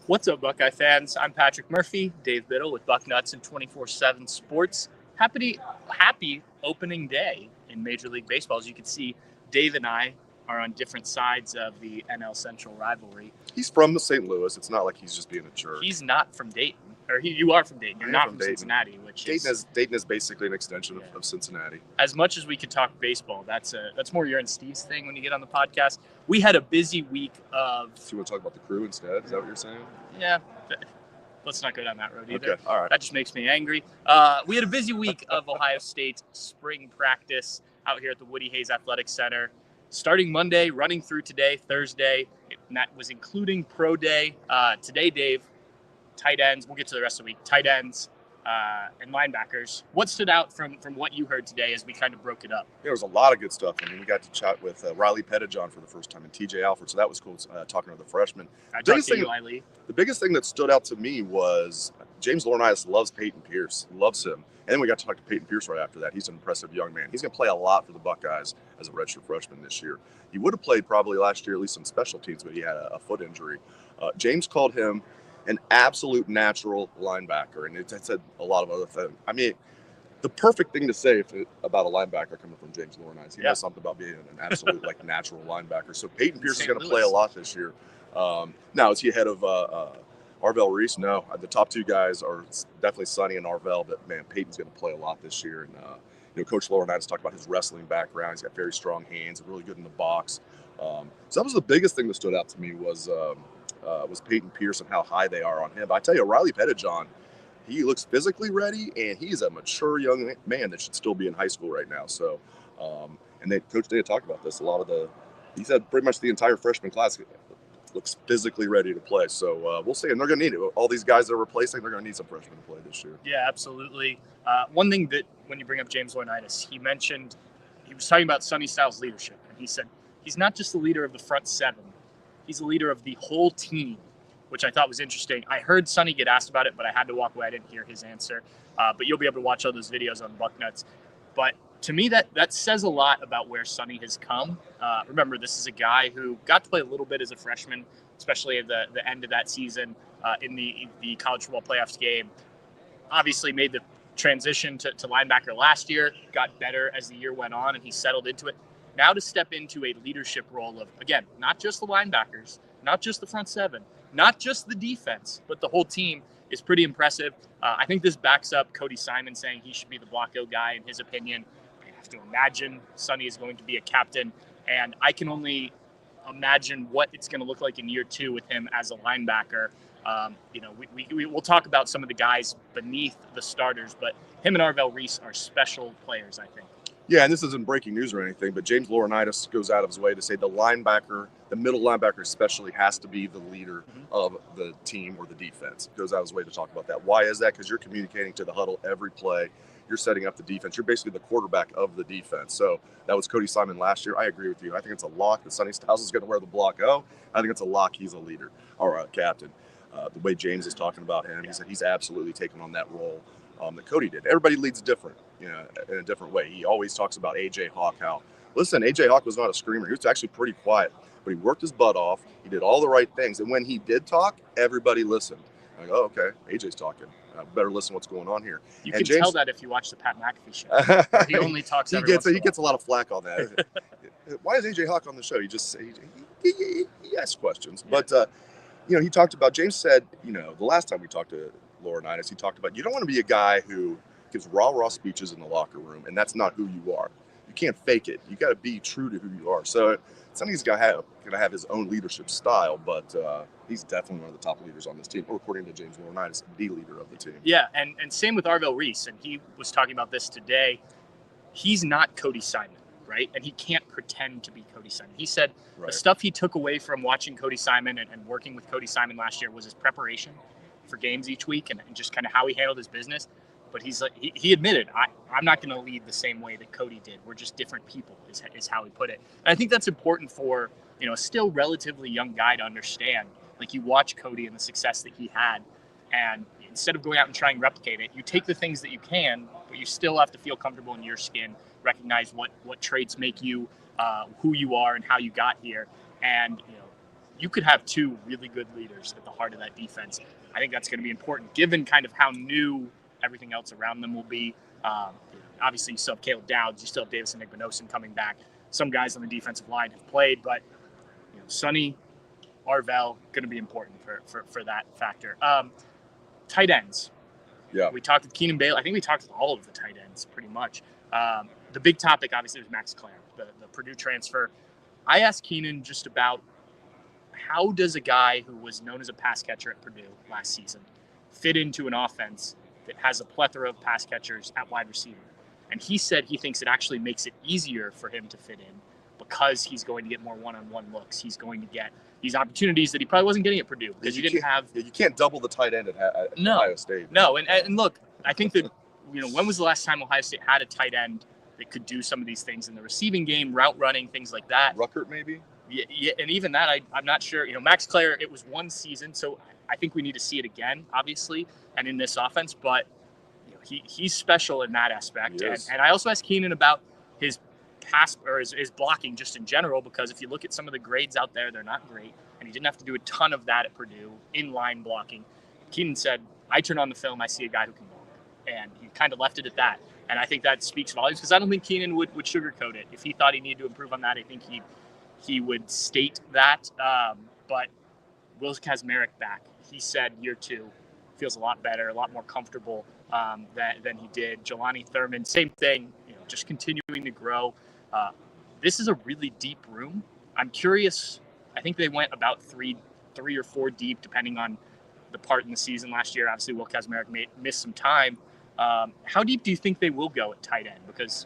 What's up, Buckeye fans? I'm Patrick Murphy, Dave Biddle with Bucknuts and 24/7 Sports. Happy opening day in Major League Baseball. As you can see, Dave and I are on different sides of the NL Central rivalry. He's from St. Louis. It's not like he's just being a jerk. He's not from Dayton. You are from Dayton. You're not from Cincinnati, which Dayton is basically an extension of Cincinnati. As much as we could talk baseball, that's more your and Steve's thing when you get on the podcast. We had a busy week of. So you want to talk about the crew instead? Is that what you're saying? Yeah. Let's not go down that road either. Okay, all right. That just makes me angry. We had a busy week of Ohio State spring practice out here at the Woody Hayes Athletic Center. Starting Monday, running through today, Thursday, and that was including pro day. Today, Dave, tight ends, we'll get to the rest of the week, tight ends and linebackers. What stood out from what you heard today as we kind of broke it up? There was a lot of good stuff. I mean, we got to chat with Riley Pettijohn for the first time and TJ Alford, so that was cool talking to the freshmen. The biggest thing that stood out to me was James Laurinaitis loves Peyton Pierce. He loves him. And then we got to talk to Peyton Pierce right after that. He's an impressive young man. He's going to play a lot for the Buckeyes as a redshirt freshman this year. He would have played probably last year, at least some special teams, but he had a foot injury. James called him an absolute natural linebacker, and it said a lot of other things. I mean, the perfect thing to say about a linebacker coming from James Laurinaitis. He knows something about being an absolute natural linebacker. So Peyton Pierce is going to play a lot this year. Now, is he ahead of Arvell Reese? No. The top two guys are definitely Sonny and Arvell, but, man, Peyton's going to play a lot this year. And, Coach Laurinaitis talked about his wrestling background. He's got very strong hands and really good in the box. So that was the biggest thing that stood out to me was Peyton Pierce and how high they are on him. But I tell you, Riley Pettijohn, he looks physically ready, and he's a mature young man that should still be in high school right now. So, Coach Day talked about this. He said pretty much the entire freshman class looks physically ready to play. So we'll see. And they're going to need it. All these guys they're replacing, they're going to need some freshmen to play this year. Yeah, absolutely. One thing that when you bring up James Laurinaitis, he was talking about Sonny Styles' leadership. And he said he's not just the leader of the front seven. He's the leader of the whole team, which I thought was interesting. I heard Sonny get asked about it, but I had to walk away. I didn't hear his answer. But you'll be able to watch all those videos on Bucknuts. But to me, that says a lot about where Sonny has come. Remember, this is a guy who got to play a little bit as a freshman, especially at the end of that season in the college football playoffs game. Obviously made the transition to linebacker last year, got better as the year went on, and he settled into it. Now to step into a leadership role of, again, not just the linebackers, not just the front seven, not just the defense, but the whole team is pretty impressive. I think this backs up Cody Simon saying he should be the block O guy in his opinion. I have to imagine Sonny is going to be a captain, and I can only imagine what it's going to look like in year two with him as a linebacker. We'll talk about some of the guys beneath the starters, but him and Arvell Reese are special players, I think. Yeah, and this isn't breaking news or anything, but James Laurinaitis goes out of his way to say the middle linebacker especially, has to be the leader of the team or the defense. Goes out of his way to talk about that. Why is that? Because you're communicating to the huddle every play. You're setting up the defense. You're basically the quarterback of the defense. So that was Cody Simon last year. I agree with you. I think it's a lock that Sonny Styles is going to wear the block O. I think it's a lock he's a leader or a captain. The way James is talking about him, he said he's absolutely taken on that role that Cody did. Everybody leads different, in a different way. He always talks about A.J. Hawk. A.J. Hawk was not a screamer. He was actually pretty quiet, but he worked his butt off. He did all the right things. And when he did talk, everybody listened. Like, oh, okay, A.J.'s talking. Better listen to what's going on here. You can tell that if you watch the Pat McAfee show. He only talks every once in a while. He gets a lot of flack on that. Why is A.J. Hawk on the show? He asks questions. Yeah. But, he talked about, James said, the last time we talked to Laurinaitis, he talked about, you don't want to be a guy who gives raw speeches in the locker room, and that's not who you are. You can't fake it. You got to be true to who you are. So Sonny's going to have his own leadership style, but he's definitely one of the top leaders on this team, according to James Laurinaitis, the leader of the team. Yeah, and same with Arvell Reese, and he was talking about this today. He's not Cody Simon, right? And he can't pretend to be Cody Simon. He said the stuff he took away from watching Cody Simon and working with Cody Simon last year was his preparation for games each week and just kind of how he handled his business. But he admitted, I'm not going to lead the same way that Cody did. We're just different people is how he put it. And I think that's important for, a still relatively young guy to understand. Like, you watch Cody and the success that he had, and instead of going out and trying to replicate it, you take the things that you can, but you still have to feel comfortable in your skin, recognize what traits make you who you are and how you got here. And, you could have two really good leaders at the heart of that defense. I think that's going to be important, given kind of how new everything else around them will be. Obviously, you still have Caleb Dowds, you still have Davison Igbinosun coming back. Some guys on the defensive line have played, but Sonny, Arvell, going to be important for that factor. Tight ends. Yeah. We talked with Keenan Bailey. I think we talked with all of the tight ends pretty much. The big topic, obviously, was Max Clare, the Purdue transfer. I asked Keenan just about how does a guy who was known as a pass catcher at Purdue last season fit into an offense that has a plethora of pass catchers at wide receiver? And he said he thinks it actually makes it easier for him to fit in because he's going to get more one-on-one looks. He's going to get these opportunities that he probably wasn't getting at Purdue because you didn't have. You can't double the tight end at Ohio State. No, and look, I think that when was the last time Ohio State had a tight end that could do some of these things in the receiving game, route running, things like that? Ruckert, maybe. Yeah, and even that, I'm not sure. Max Clare, it was one season, so I think we need to see it again, obviously, and in this offense. But he's special in that aspect. And I also asked Keenan about his pass or his blocking just in general, because if you look at some of the grades out there, they're not great, and he didn't have to do a ton of that at Purdue in line blocking. Keenan said, "I turn on the film, I see a guy who can block," and he kind of left it at that. And I think that speaks volumes because I don't think Keenan would sugarcoat it. If he thought he needed to improve on that, I think he would state that. But Will Kazmarek back, he said year 2 feels a lot better, a lot more comfortable than he did. Jelani Thurman, same thing, just continuing to grow. This is a really deep room. I'm curious. I think they went about three or four deep, depending on the part in the season last year. Obviously, Will Kazmarek missed some time. How deep do you think they will go at tight end? Because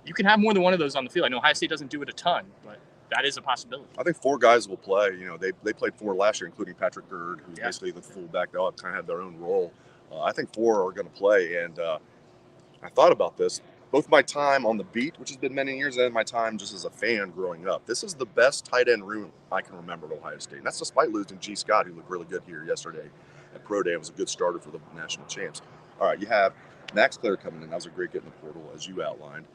you can have more than one of those on the field. I know Ohio State doesn't do it a ton, but that is a possibility. I think 4 guys will play. They played 4 last year, including Patrick Gerd, who's basically the fullback. They all kind of have their own role. I think 4 are going to play, and I thought about this. Both my time on the beat, which has been many years, and my time just as a fan growing up. This is the best tight end room I can remember at Ohio State. And that's despite losing G. Scott, who looked really good here yesterday at Pro Day. It was a good starter for the national champs. All right, you have Max Clare coming in. That was a great get in the portal, as you outlined.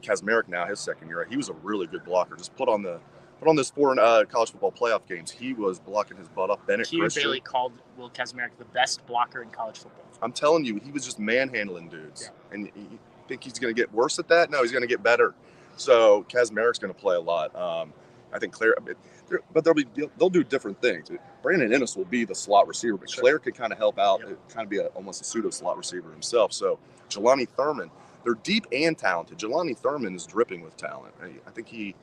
Kazmarek now, his second year. He was a really good blocker. Just put on this 4 college football playoff games. He was blocking his butt up. Bennett Christian. Bailey called Will Kazmarek the best blocker in college football. I'm telling you, he was just manhandling dudes. Yeah. And you think he's going to get worse at that? No, he's going to get better. So Kazmarek's going to play a lot. I think Clare, but they'll do different things. Brandon Ennis will be the slot receiver, but Clare could kind of help out, kind of be almost a pseudo slot receiver himself. So Jelani Thurman, they're deep and talented. Jelani Thurman is dripping with talent. I think he,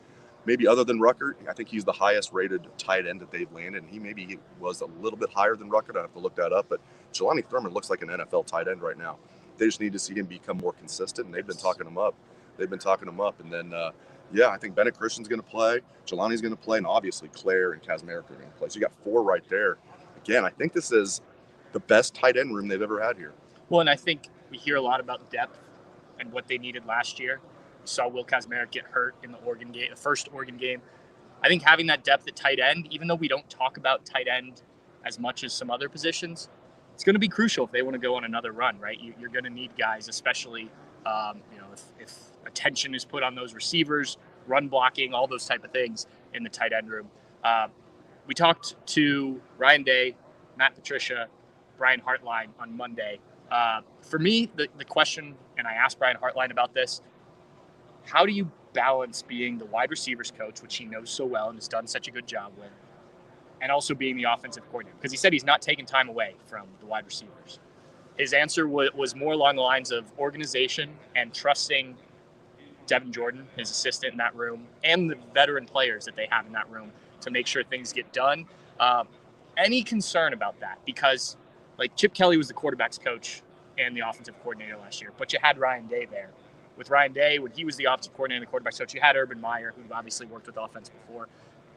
maybe other than Ruckert, I think he's the highest rated tight end that they've landed. And he was a little bit higher than Ruckert. I have to look that up. But Jelani Thurman looks like an NFL tight end right now. They just need to see him become more consistent, and they've been talking him up. And then, I think Bennett Christian's going to play. Jelani's going to play. And obviously Clare and Kazmarek are going to play. So you got 4 right there. Again, I think this is the best tight end room they've ever had here. Well, and I think we hear a lot about depth and what they needed last year. We saw Will Kazmarek get hurt in the first Oregon game. I think having that depth at tight end, even though we don't talk about tight end as much as some other positions, it's going to be crucial if they want to go on another run, right? You're going to need guys, especially if attention is put on those receivers, run blocking, all those type of things in the tight end room. We talked to Ryan Day, Matt Patricia, Brian Hartline on Monday. For me, the question, and I asked Brian Hartline about this, how do you balance being the wide receivers coach, which he knows so well and has done such a good job with, and also being the offensive coordinator? Because he said he's not taking time away from the wide receivers. His answer was more along the lines of organization and trusting Devin Jordan, his assistant in that room, and the veteran players that they have in that room to make sure things get done. Any concern about that? Because Chip Kelly was the quarterback's coach and the offensive coordinator last year, but you had Ryan Day there. With Ryan Day, when he was the offensive coordinator and the quarterback's coach, you had Urban Meyer, who obviously worked with offense before.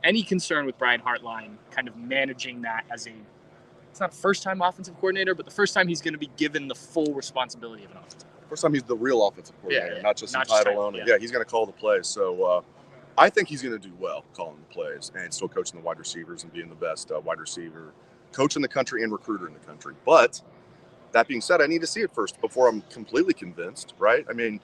Any concern with Brian Hartline kind of managing that as it's not first-time offensive coordinator, but the first time he's going to be given the full responsibility of an offensive coordinator. First time he's the real offensive coordinator, not just a title owner. Yeah, he's going to call the plays. So I think he's going to do well calling the plays and still coaching the wide receivers and being the best wide receiver coach in the country and recruiter in the country. But that being said, I need to see it first before I'm completely convinced, right? I mean,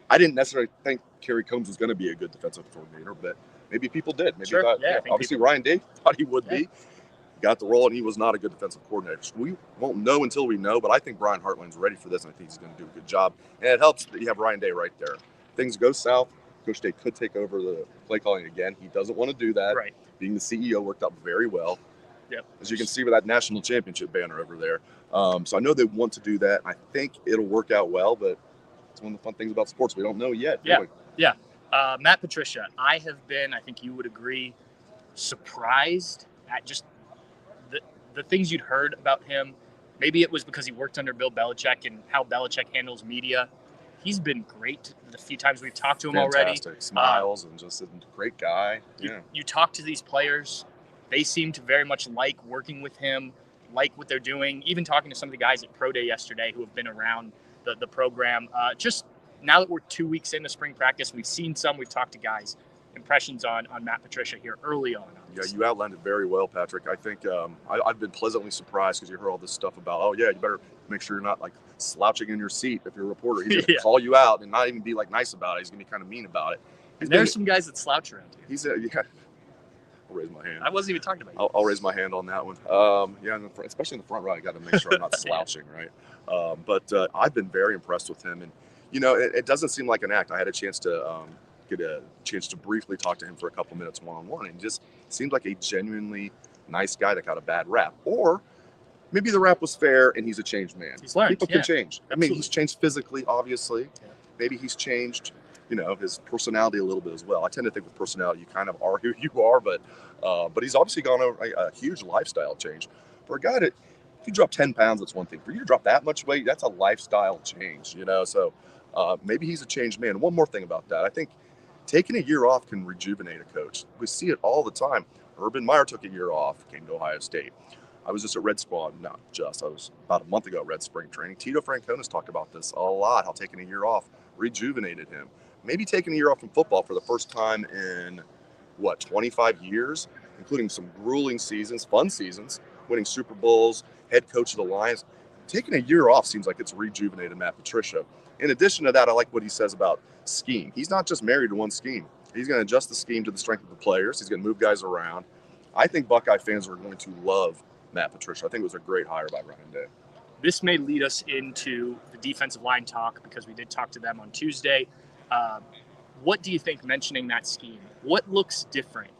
I didn't necessarily think Kerry Combs was going to be a good defensive coordinator, but maybe people did. Maybe sure. thought, obviously Ryan Day thought he would be. Got the role, and he was not a good defensive coordinator. So we won't know until we know, but I think Brian Hartline's ready for this, and I think he's going to do a good job. And it helps that you have Ryan Day right there. Things go south, Coach Day could take over the play calling again. He doesn't want to do that. Right. Being the CEO worked out very well. Yep. As you can see with that national championship banner over there. So I know they want to do that. I think it'll work out well, but it's one of the fun things about sports. We don't know yet. Yeah. Matt Patricia, I have been, I think you would agree, surprised at just the things you'd heard about him. Maybe it was because he worked under Bill Belichick and how Belichick handles media. He's been great the few times we've talked to him already. Fantastic. Smiles and just a great guy. You talk to these players, they seem to very much like working with him, like what they're doing. Even talking to some of the guys at Pro Day yesterday who have been around the program. Just now that we're 2 weeks into spring practice, we've seen some, we've talked to guys. Impressions on Matt Patricia here early on. Yeah, you outlined it very well, Patrick. I think I've been pleasantly surprised because you heard all this stuff about, you better make sure you're not like slouching in your seat if you're a reporter. He's going to call you out and not even be like nice about it. He's going to be kind of mean about it. And there's some guys that slouch around here. I'll raise my hand. I wasn't even talking about you. I'll raise my hand on that one. Especially in the front row, I got to make sure I'm not slouching, right? But I've been very impressed with him, and it doesn't seem like an act. I had a chance to get a chance to briefly talk to him for a couple minutes one-on-one, and just seemed like a genuinely nice guy that got a bad rap. Or maybe the rap was fair and he's a changed man. He's learned. People can change. Absolutely. I mean, he's changed physically, obviously. Yeah. Maybe he's changed, his personality a little bit as well. I tend to think with personality, you kind of are who you are, but he's obviously gone over a huge lifestyle change. For a guy that, if you drop 10 pounds, that's one thing. For you to drop that much weight, that's a lifestyle change, So maybe he's a changed man. One more thing about that. I think taking a year off can rejuvenate a coach. We see it all the time. Urban Meyer took a year off, came to Ohio State. I was just at Red Spawn, I was about a month ago at Red Spring Training. Tito Francona's talked about this a lot, how taking a year off rejuvenated him. Maybe taking a year off from football for the first time in, 25 years, including some grueling seasons, fun seasons, winning Super Bowls, head coach of the Lions. Taking a year off seems like it's rejuvenated Matt Patricia. In addition to that, I like what he says about scheme. He's not just married to one scheme. He's going to adjust the scheme to the strength of the players. He's going to move guys around. I think Buckeye fans are going to love Matt Patricia. I think it was a great hire by Ryan Day. This may lead us into the defensive line talk because we did talk to them on Tuesday. What do you think, mentioning that scheme, what looks different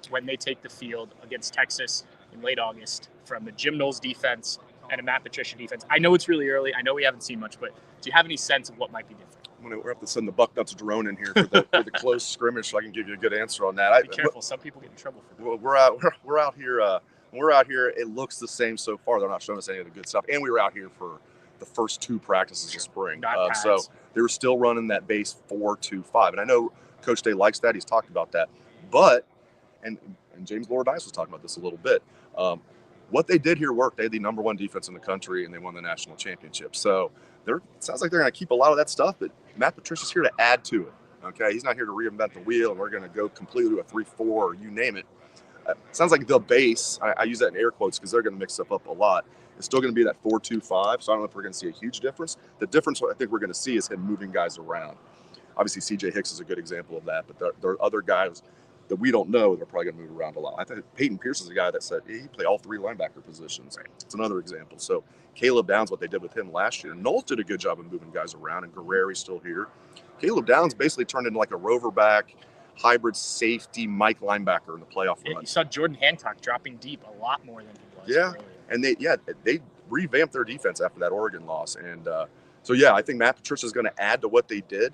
when they take the field against Texas in late August from the Jim Knowles defense and a Matt Patricia defense? I know it's really early. I know we haven't seen much, but do you have any sense of what might be different? We're going to have to send the Bucknuts drone in here for the close scrimmage so I can give you a good answer on that. Be careful. Some people get in trouble for that. We're out here. It looks the same so far. They're not showing us any of the good stuff. And we were out here for the first two practices of spring. So they were still running that base 4-2-5. And I know Coach Day likes that. He's talked about that. But, and James Laurinaitis was talking about this a little bit, what they did here worked. They had the number one defense in the country, and they won the national championship. So it sounds like they're going to keep a lot of that stuff, but Matt Patricia's here to add to it. Okay, he's not here to reinvent the wheel, and we're going to go completely to a 3-4 or you name it. Sounds like the base, I use that in air quotes because they're going to mix stuff up a lot. It's still going to be that 4-2-5, so I don't know if we're going to see a huge difference. The difference I think we're going to see is him moving guys around. Obviously, C.J. Hicks is a good example of that, but there are other guys that we don't know that are probably going to move around a lot. I think Peyton Pierce is a guy that said he played all three linebacker positions. It's another example. So Caleb Downs, what they did with him last year. Knowles did a good job of moving guys around, and Guerreri's still here. Caleb Downs basically turned into like a rover back, hybrid safety Mike linebacker in the playoff run. You saw Jordan Hancock dropping deep a lot more than he was. Yeah, earlier. And they revamped their defense after that Oregon loss. And I think Matt Patricia is going to add to what they did.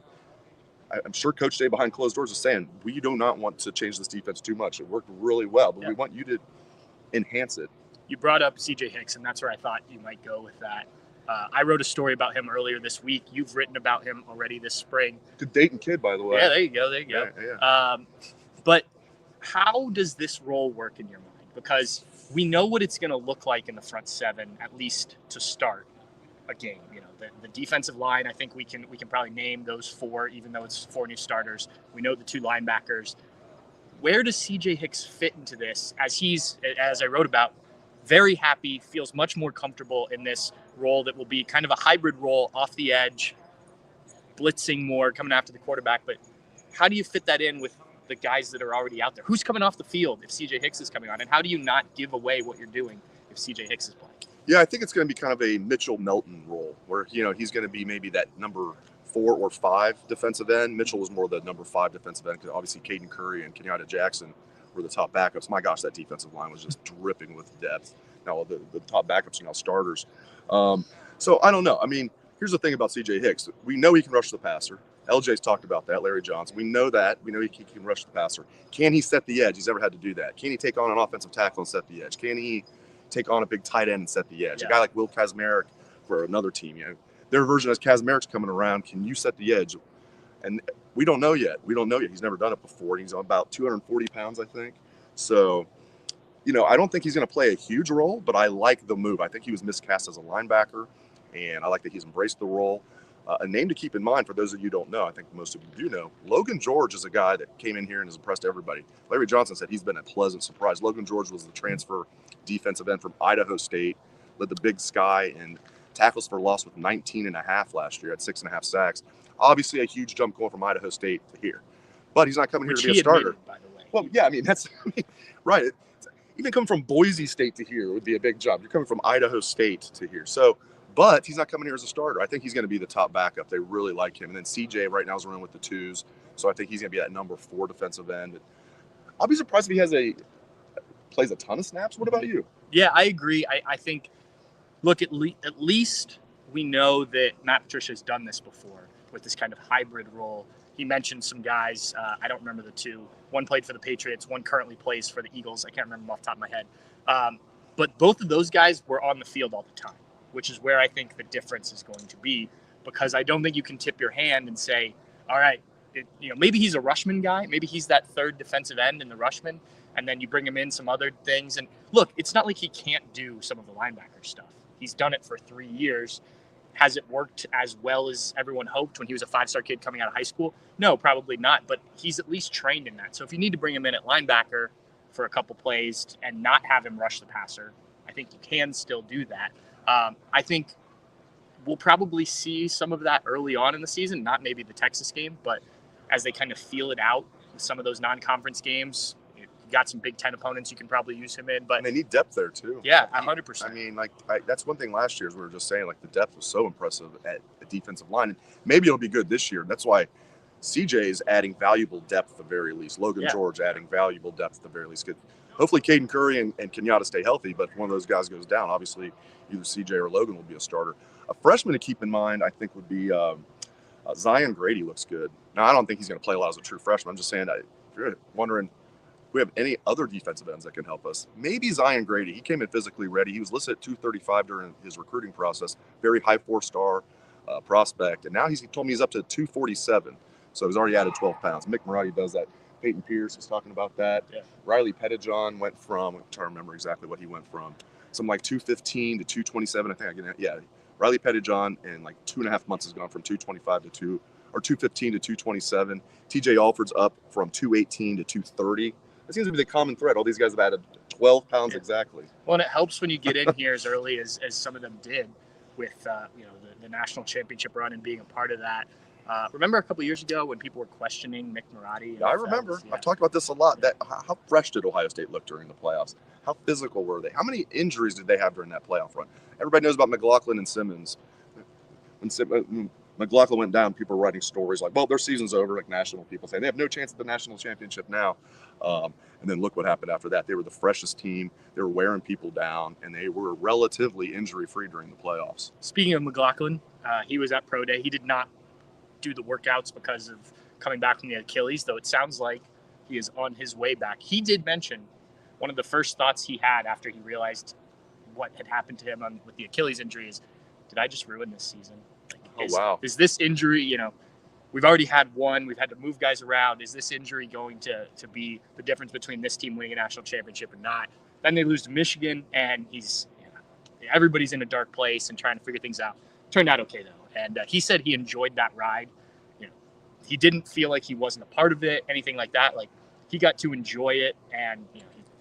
I'm sure Coach Day behind closed doors is saying, we do not want to change this defense too much. It worked really well, but we want you to enhance it. You brought up C.J. Hicks, and that's where I thought you might go with that. I wrote a story about him earlier this week. You've written about him already this spring. Good Dayton kid, by the way. Yeah, there you go. Yeah. But how does this role work in your mind? Because we know what it's going to look like in the front seven, at least to start a game. The defensive line, I think we can probably name those four, even though it's four new starters. We know the two linebackers. Where does C.J. Hicks fit into this? As I wrote about, very happy, feels much more comfortable in this role that will be kind of a hybrid role off the edge, blitzing more, coming after the quarterback. But how do you fit that in with the guys that are already out there? Who's coming off the field if CJ Hicks is coming on? And how do you not give away what you're doing if CJ Hicks is playing? Yeah, I think it's going to be kind of a Mitchell Melton role where, he's going to be maybe that number 4 or 5 defensive end. Mitchell was more the number 5 defensive end because obviously Caden Curry and Kenyatta Jackson were the top backups. My gosh, that defensive line was just dripping with depth. Now the top backups are now starters. So I don't know. I mean, here's the thing about CJ Hicks. We know he can rush the passer. LJ's talked about that, Larry Johnson. We know that. We know he can rush the passer. Can he set the edge? He's never had to do that. Can he take on an offensive tackle and set the edge? Can he take on a big tight end and set the edge? Yeah. A guy like Will Kazmarek for another team, their version as Kazmarek's coming around. Can you set the edge? And we don't know yet. He's never done it before. He's about 240 pounds, I think. So, I don't think he's going to play a huge role, but I like the move. I think he was miscast as a linebacker, and I like that he's embraced the role. A name to keep in mind for those of you who don't know, I think most of you do know, Logan George is a guy that came in here and has impressed everybody. Larry Johnson said he's been a pleasant surprise. Logan George was the transfer defensive end from Idaho State, led the Big Sky in tackles for loss with 19.5 last year, had 6.5 sacks. Obviously a huge jump going from Idaho State to here. But he's not coming here to be a starter. Admitted, by the way. Well, yeah, right. Even coming from Boise State to here would be a big jump. You're coming from Idaho State to here. So, but he's not coming here as a starter. I think he's going to be the top backup. They really like him. And then CJ right now is running with the 2s. So I think he's going to be that number 4 defensive end. I'll be surprised if he plays a ton of snaps. What about you? Yeah, I agree. I think, look, at least we know that Matt Patricia has done this before with this kind of hybrid role. He mentioned some guys. I don't remember the 2. One played for the Patriots. One currently plays for the Eagles. I can't remember them off the top of my head. But both of those guys were on the field all the time, which is where I think the difference is going to be, because I don't think you can tip your hand and say, all right, maybe he's a rushman guy. Maybe he's that 3rd defensive end in the rushman, and then you bring him in some other things. And look, it's not like he can't do some of the linebacker stuff. He's done it for 3 years. Has it worked as well as everyone hoped when he was a 5-star kid coming out of high school? No, probably not, but he's at least trained in that. So if you need to bring him in at linebacker for a couple plays and not have him rush the passer, I think you can still do that. I think we'll probably see some of that early on in the season, not maybe the Texas game, but as they kind of feel it out with some of those non-conference games. You got some Big Ten opponents you can probably use him in. But and they need depth there, too. Yeah, 100%. I mean, that's one thing last year, as we were just saying, the depth was so impressive at the defensive line. And maybe it'll be good this year. That's why CJ is adding valuable depth at the very least. Logan George adding valuable depth at the very least. Hopefully Caden Curry and Kenyatta stay healthy, but if one of those guys goes down, obviously either CJ or Logan will be a starter. A freshman to keep in mind, I think, would be Zion Grady. Looks good. Now, I don't think he's going to play a lot as a true freshman. I'm just saying, if you're wondering if we have any other defensive ends that can help us, maybe Zion Grady. He came in physically ready. He was listed at 235 during his recruiting process. Very high 4-star prospect. And now he told me he's up to 247. So he's already added 12 pounds. Mick Marotti does that. Peyton Pierce was talking about that. Yeah. Riley Pettijohn went from, I'm trying to remember exactly what he went from, something like 215 to 227. I think Riley Pettijohn in 2.5 months has gone from 225 to 215 to 227. TJ Alford's up from 218 to 230. That seems to be the common thread. All these guys have added 12 pounds exactly. Well, and it helps when you get in here as early as some of them did with the national championship run and being a part of that. Remember a couple of years ago when people were questioning Mick Marotti? Yeah, I remember. I've talked about this a lot. That how fresh did Ohio State look during the playoffs? How physical were they? How many injuries did they have during that playoff run? Everybody knows about McLaughlin and Simmons. When McLaughlin went down, people were writing stories like, well, their season's over, national people saying they have no chance at the national championship now. And then look what happened after that. They were the freshest team. They were wearing people down, and they were relatively injury-free during the playoffs. Speaking of McLaughlin, he was at Pro Day. He did not do the workouts because of coming back from the Achilles, though it sounds like he is on his way back. He did mention one of the first thoughts he had after he realized what had happened to him with the Achilles injury is, did I just ruin this season? Is this injury, we've already had one, we've had to move guys around. Is this injury going to be the difference between this team winning a national championship or not? Then they lose to Michigan, and everybody's in a dark place and trying to figure things out. Turned out okay, though. And he said he enjoyed that ride. He didn't feel like he wasn't a part of it, anything like that. He got to enjoy it, and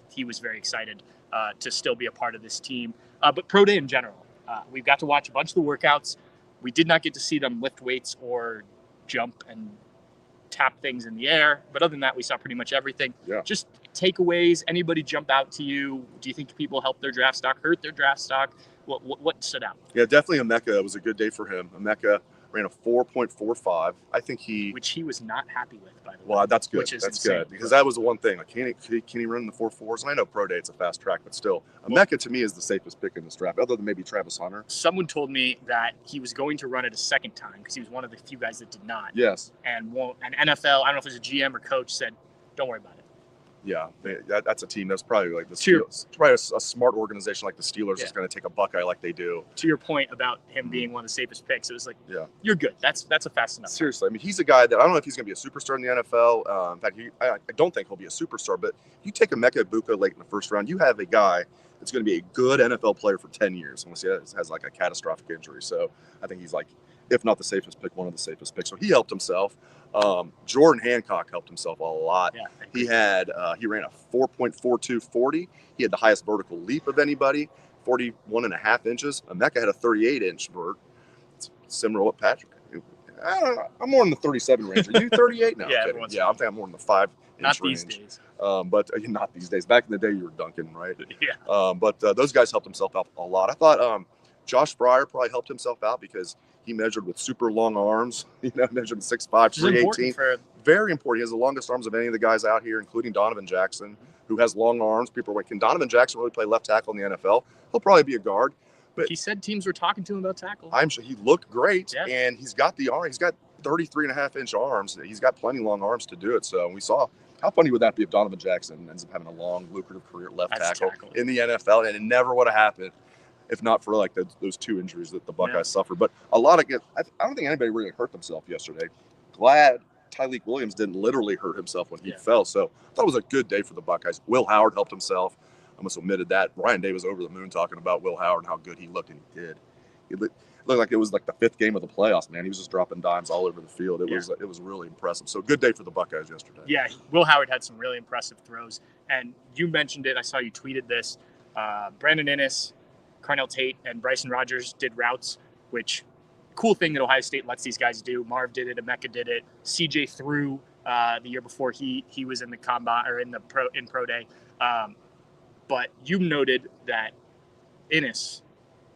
he was very excited to still be a part of this team. But Pro Day in general, we've got to watch a bunch of the workouts. We did not get to see them lift weights or jump and tap things in the air. But other than that, we saw pretty much everything. Yeah. Just takeaways. Anybody jump out to you? Do you think people help their draft stock, hurt their draft stock? What stood out? Yeah, definitely Emeka. It was a good day for him. Emeka ran a 4.45. I think which he was not happy with, by the way. Well, that's good. Which is that's insane, good because that was the one thing. Like, can he run the 4.4s? And I know pro day it's a fast track, but still, Emeka to me is the safest pick in this draft, other than maybe Travis Hunter. Someone told me that he was going to run it a second time because he was one of the few guys that did not. Yes. And an NFL, I don't know if it was a GM or coach, said, "Don't worry about it." Yeah, that's a team that's probably like the Steelers. Probably a smart organization like the Steelers is going to take a Buckeye like they do. To your point about him being one of the safest picks, it was like, you're good. That's a fast enough. Seriously, I mean, he's a guy that I don't know if he's going to be a superstar in the NFL. In fact, I don't think he'll be a superstar. But you take Emeka Egbuka late in the first round, you have a guy that's going to be a good NFL player for 10 years, unless he has like a catastrophic injury. So I think he's like, if not the safest pick, one of the safest picks. So he helped himself. Jordan Hancock helped himself a lot. Yeah, he ran a 4.42 40. He had the highest vertical leap of anybody, 41.5 inches. Emeka had a 38-inch vert. It's similar to what Patrick. I don't know. I'm more in the 37 range. Are you 38? No, yeah, I'm thinking I'm more in the 5-inch not range. These days. But not these days. Back in the day, you were dunking, right? Yeah. But those guys helped himself out a lot. I thought Josh Fryer probably helped himself out because he measured with super long arms. Measured 6'5", 318. Very important. He has the longest arms of any of the guys out here, including Donovan Jackson, who has long arms. People are like, can Donovan Jackson really play left tackle in the NFL? He'll probably be a guard. But he said teams were talking to him about tackle. I'm sure he looked great, and he's got the arm. He's got 33.5-inch arms. He's got plenty long arms to do it. So we saw. How funny would that be if Donovan Jackson ends up having a long, lucrative career at left tackle in the NFL, and it never would have happened if not for like those two injuries that the Buckeyes suffered. But a lot of I don't think anybody really hurt themselves yesterday. Glad Tyleik Williams didn't literally hurt himself when he fell. So I thought it was a good day for the Buckeyes. Will Howard helped himself. I almost omitted that. Brian Day was over the moon talking about Will Howard and how good he looked, and he did. He looked like it was like the 5th game of the playoffs, man. He was just dropping dimes all over the field. It was really impressive. So good day for the Buckeyes yesterday. Yeah, Will Howard had some really impressive throws. And you mentioned it. I saw you tweeted this. Brandon Inniss, Carnell Tate, and Bryson Rogers did routes, which cool thing that Ohio State lets these guys do. Marv did it. Emeka did it. CJ threw the year before he was in the combine or in pro day. But you noted that Inniss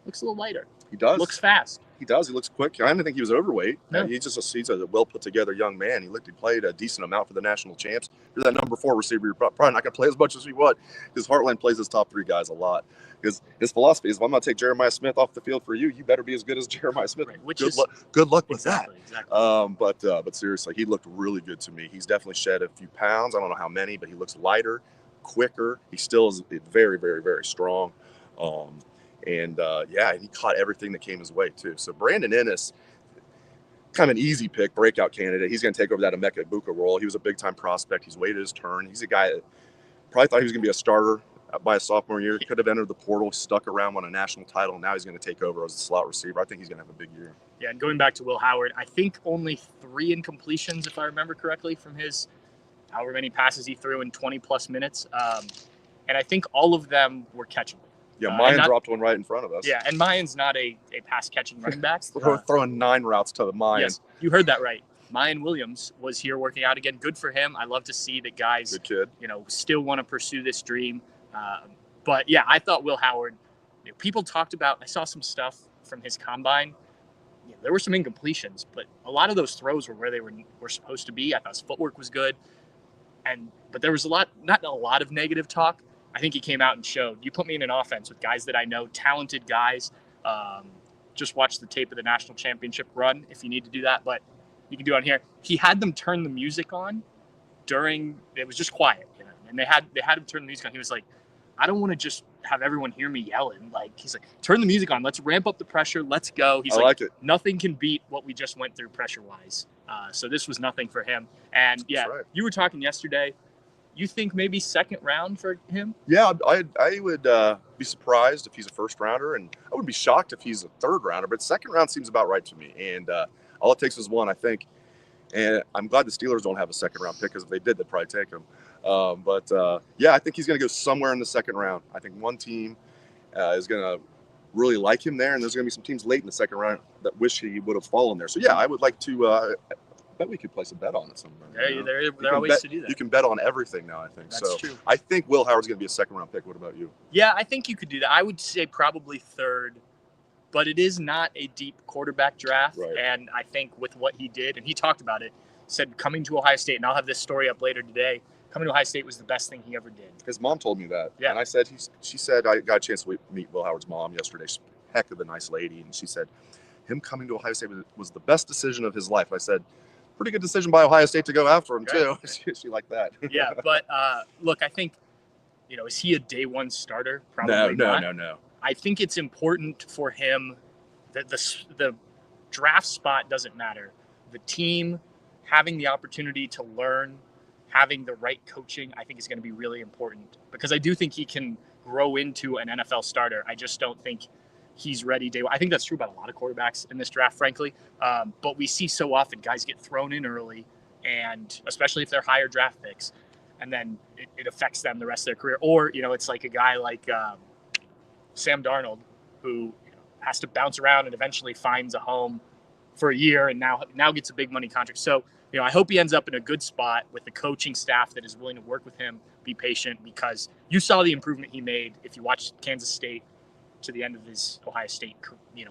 looks a little lighter. He does. Looks fast. He does. He looks quick. I didn't think he was overweight. No. He's a well put together young man. He played a decent amount for the national champs. You're that number 4 receiver. You're probably not going to play as much as you want. Because Heartland plays his top 3 guys a lot. Because his philosophy is, if I'm going to take Jeremiah Smith off the field for you, you better be as good as Jeremiah Smith. Right, good luck with that. Exactly. But seriously, he looked really good to me. He's definitely shed a few pounds. I don't know how many, but he looks lighter, quicker. He still is very, very, very strong. And he caught everything that came his way too. So Brandon Inniss, kind of an easy pick, breakout candidate. He's going to take over that Emeka Egbuka role. He was a big-time prospect. He's waited his turn. He's a guy that probably thought he was going to be a starter by his sophomore year. Could have entered the portal, stuck around, won a national title, and now he's going to take over as a slot receiver. I think he's going to have a big year. Yeah, and going back to Will Howard, I think only 3 incompletions, if I remember correctly, from his however many passes he threw in 20-plus minutes. And I think all of them were catchable. Yeah, Mayan dropped one right in front of us. Yeah, and Mayan's not a pass-catching running back. Throwing 9 routes to the Mayan. Yes, you heard that right. Mayan Williams was here working out again. Good for him. I love to see that guys, good kid, still want to pursue this dream. But yeah, I thought Will Howard. People talked about. I saw some stuff from his combine. There were some incompletions, but a lot of those throws were where they were supposed to be. I thought his footwork was good, but there was not a lot of negative talk. I think he came out and showed. You put me in an offense with guys that I know, talented guys. Just watch the tape of the national championship run if you need to do that, but you can do it on here. He had them turn the music on during. It was just quiet, and they had him turn the music on. He was like, I don't want to just have everyone hear me yelling. Like, he's like, turn the music on. Let's ramp up the pressure. Let's go. He's like it. Nothing can beat what we just went through pressure-wise. So this was nothing for him. And right. You were talking yesterday. You think maybe 2nd round for him? Yeah, I would be surprised if he's a 1st rounder, and I would be shocked if he's a 3rd rounder. But 2nd round seems about right to me. And all it takes is one, I think. And I'm glad the Steelers don't have a 2nd round pick, because if they did, they'd probably take him. I think he's going to go somewhere in the 2nd round. I think one team is going to really like him there, and there's going to be some teams late in the 2nd round that wish he would have fallen there. So, yeah, I would like to bet we could place a bet on it somewhere. There are ways to do that. You can bet on everything now, I think. That's true. I think Will Howard's going to be a second-round pick. What about you? Yeah, I think you could do that. I would say probably third, but it is not a deep quarterback draft. Right. And I think with what he did, and he talked about it, said coming to Ohio State, and I'll have this story up later today, coming to Ohio State was the best thing he ever did. His mom told me that. Yeah. And I said, she said, I got a chance to meet Will Howard's mom yesterday. She's a heck of a nice lady. And she said, him coming to Ohio State was the best decision of his life. I said, pretty good decision by Ohio State to go after him, too. She liked that. Yeah, but look, I think, is he a day one starter? Probably not. No. I think it's important for him that the draft spot doesn't matter. The team having the opportunity to learn, having the right coaching, I think is going to be really important, because I do think he can grow into an NFL starter. I just don't think he's ready day one. I think that's true about a lot of quarterbacks in this draft, frankly. But we see so often guys get thrown in early, and especially if they're higher draft picks, and then it affects them the rest of their career. Or, it's like a guy like Sam Darnold, who has to bounce around and eventually finds a home for a year and now gets a big money contract. So, I hope he ends up in a good spot with the coaching staff that is willing to work with him, be patient, because you saw the improvement he made if you watched Kansas State to the end of his Ohio State,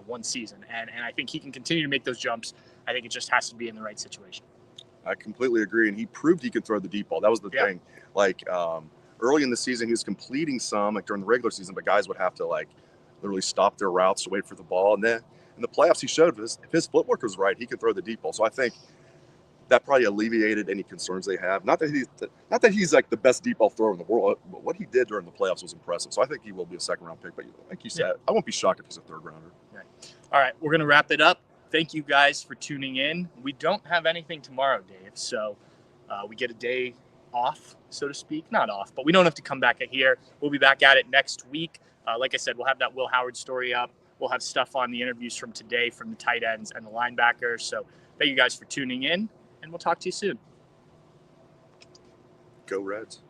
one season. And I think he can continue to make those jumps. I think it just has to be in the right situation. I completely agree. And he proved he could throw the deep ball. That was the thing. Like, early in the season, he was completing some, like during the regular season, but guys would have to literally stop their routes to wait for the ball. And then in the playoffs, he showed if his footwork was right, he could throw the deep ball. So I think that probably alleviated any concerns they have. Not that he's like the best deep ball thrower in the world, but what he did during the playoffs was impressive. So I think he will be a second round pick. But like you said, I won't be shocked if he's a third rounder. Right. All right, we're gonna wrap it up. Thank you guys for tuning in. We don't have anything tomorrow, Dave, so we get a day off, so to speak. Not off, but we don't have to come back here. We'll be back at it next week. Like I said, we'll have that Will Howard story up. We'll have stuff on the interviews from today from the tight ends and the linebackers. So thank you guys for tuning in, and we'll talk to you soon. Go Reds.